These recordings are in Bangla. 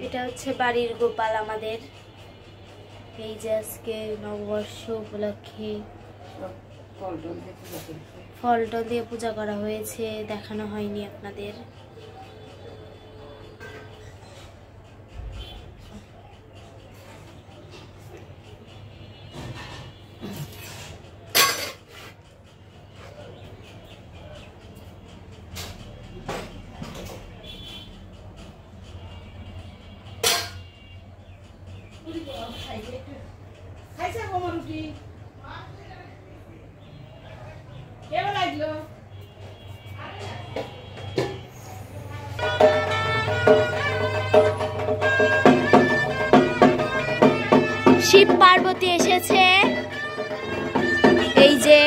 এটা হচ্ছে বাড়ির গোপাল আমাদের। এই যে আজকে নববর্ষ উপলক্ষে ফল টল দিয়ে পূজা করা হয়েছে, দেখানো হয়নি আপনাদের। শিব পার্বতী এসেছে, এই যে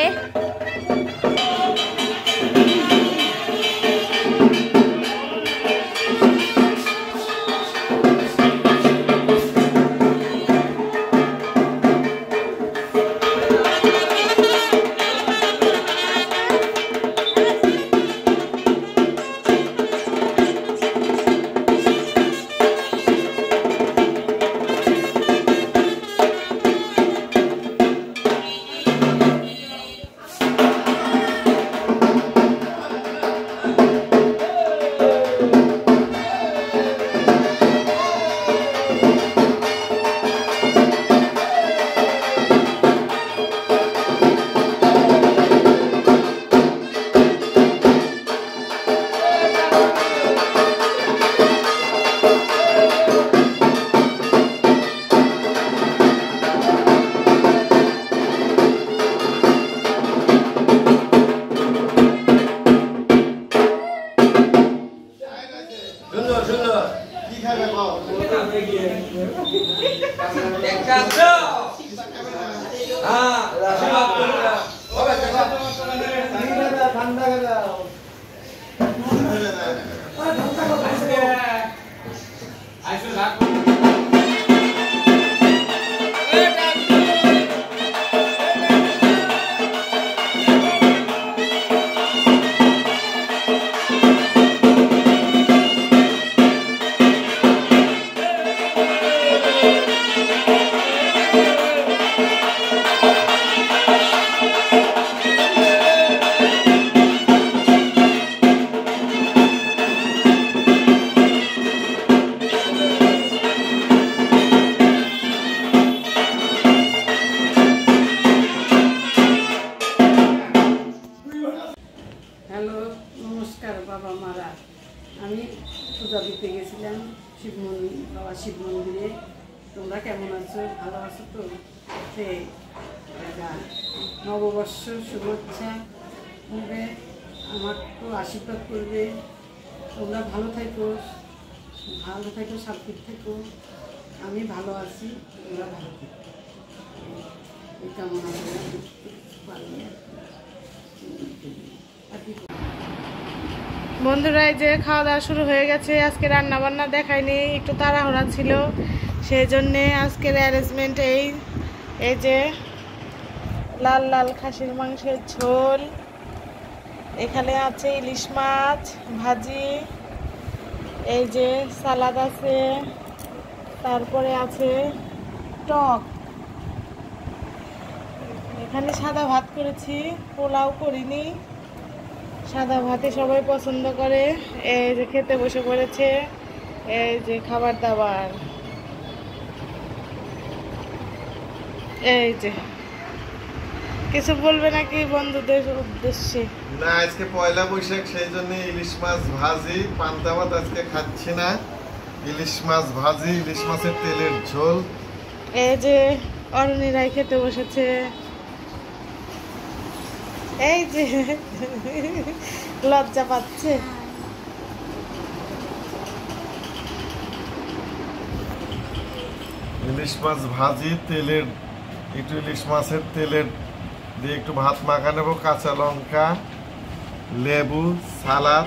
শিব মন্দিরে। তোমরা কেমন আছো? ভালো আছো তো? নববর্ষ শুভেচ্ছা করবে, আমার তো আশীর্বাদ করবে। তোমরা ভালো থেকো, সাবধান থেকো। আমি ভালো আছি, তোমরা ভালো থেকো, এই কামনা করে। বন্ধুরা, এই যে খাওয়া দাওয়া শুরু হয়ে গেছে। আজকে রান্না বান্না দেখায়নি, একটু তাড়াহুড়া ছিল, সেই জন্যে আজকের অ্যারেঞ্জমেন্ট এই যে লাল লাল খাসির মাংসের ঝোল, এখানে আছে ইলিশ মাছ ভাজি, এই যে সালাদ আছে, তারপরে আছে টক, এখানে সাদা ভাত করেছি, পোলাও করিনি। সাদা ভাতে সবাই পছন্দ করে। এই যে খেতে বসে পড়েছে, এই যে খাবার দাবার, এই যে কিছু বলবে নাকি বন্ধুদের উদ্দেশ্যে? না, আজকে পয়লা বৈশাখ, সেই জন্য ইলিশ মাছ ভাজি, পান্তা ভাত আজকে খাচ্ছি না। ইলিশ মাছ ভাজি, ইলিশ মাছের তেলের ঝোল। এই যে অরুণীরাই খেতে বসেছে, এই যে লজ্জা পাচ্ছে। ইলিশ মাছ ভাজি, তেলের একটু ইলিশ মাছের তেলের দিয়ে একটু ভাত মাখা নেবো, কাঁচা লঙ্কা, লেবু, সালাদ,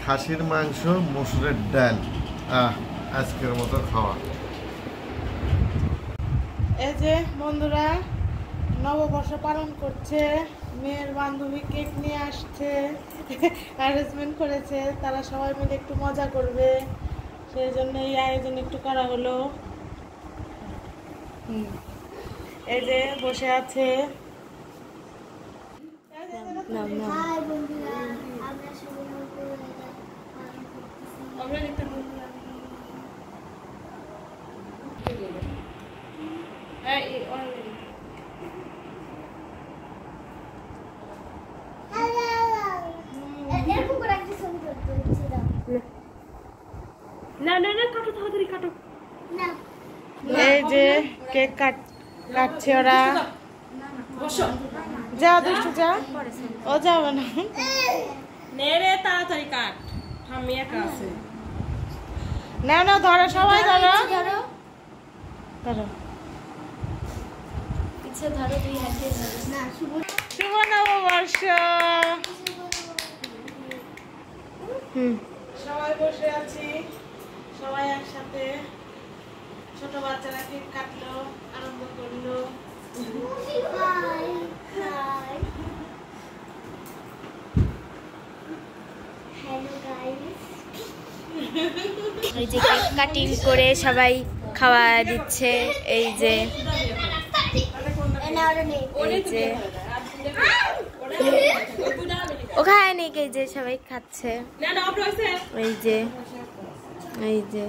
খাসির মাংস, মসুরের ডাল। আজকের মতো খাওয়া। এই যে বন্ধুরা নববর্ষ পালন করছে, মেয়ের বান্ধবী কেক নিয়ে আসছে, অ্যারেঞ্জমেন্ট করেছে, তারা সবাই মিলে একটু মজা করবে, সেই জন্য এই আয়োজন একটু করা হলো। এই যে বসে আছে এই যে কেক কাটছে ওরা। যা দুষ্টু যা, ও যাবে না। তাড়াতাড়ি কাট, আমি একা আছে। না না ধরো, সবাই ধরো ধরো। শুভ নববর্ষ। সবাই বসে আছি, সবাই একসাথে। ছোট বাচ্চারা কেক কাটলো, আনন্দ করলো। এই যে কেক কাটিং করে সবাই খাওয়া দিচ্ছে। এই যে ওখানে এই যে সবাই খাচ্ছে। এই যে